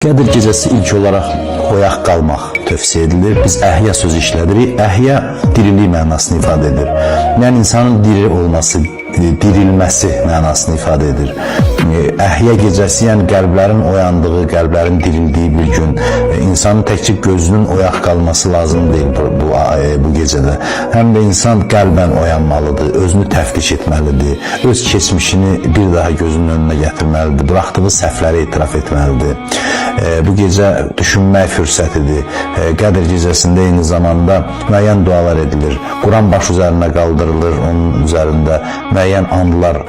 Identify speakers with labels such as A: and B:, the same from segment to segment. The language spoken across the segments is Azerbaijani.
A: Qədir gecəsi ilk olaraq oyaq qalmaq tövsiyə edilir. Biz əhya sözü işlədirik. Əhya dirilik mənasını ifadə edir. Yəni insanın diri olması, dirilməsi mənasını ifadə edir. Əhya gecəsi, yəni qəlblərin oyandığı, qəlblərin dirildiyi bir gün. İnsanın təkcə gözünün oyaq qalması lazım deyil bu gecədə. Həm də insan qəlbən oyanmalıdır, özünü təftiş etməlidir, öz keçmişini bir daha gözünün önünə gətirməlidir, buraxdığı səhvləri etiraf etməlidir. Bu gecə düşünmək fürsətidir. Qədir gecəsində eyni zamanda müəyyən dualar edilir. Quran baş üzərinə qaldırılır, onun üzərində müəyyən anlar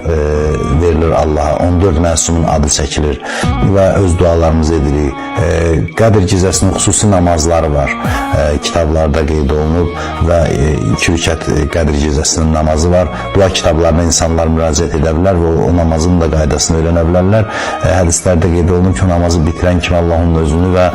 A: verilir Allaha. 14 məsumun adı çəkilir və öz dualarımızı edirik. Qədir gecəsinin xüsusi namazları var. Kitablarda qeyd olunub və 2 rükət Qədir gecəsinin namazı var. Dua kitablarına insanlar müraciət edə bilər və o namazın da qaydasını öyrənə bilərlər. Hədislərdə qeyd olunub ki, namazı bitirən kimi Allahın özünü və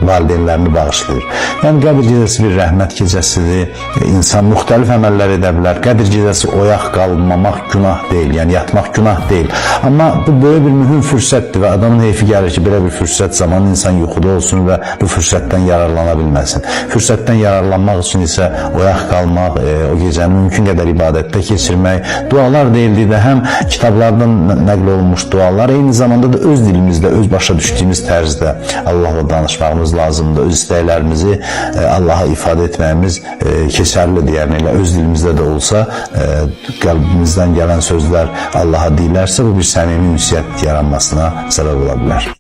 A: valideynlərini bağışlayır. Yəni Qədir gecəsi bir rəhmət gecəsidir. İnsan müxtəlif əməllər edə bilər. Qədir gecəsi oyaq qalmamaq günah deyil, yəni yatmaq günah deyil. Amma bu böyle bir mühüm fürsətdir və adamın heyfi gəlir ki, belə bir fürsət zamanı insan yuxuda olsun və bu fürsətdən yararlana bilməsin. Fürsətdən yararlanmaq üçün isə oyaq qalmaq, o gecəni mümkün qədər ibadətdə keçirmək, dualar deyildikdə həm kitablardan nəql olunmuş dualar, eyni zamanda da öz dilimizdə, öz başa düşdüyümüz tərzdə Allahla danışmağımız lazımdır. Öz istəklərimizi Allaha ifadə etməyimiz keçərlidir. Yəni elə öz dilimizdə də olsa, qəlbimizdən gələn sözlər Allaha deyilərsə, bu bir səmimi ünsiyyət yaranmasına səbəb ola bilər.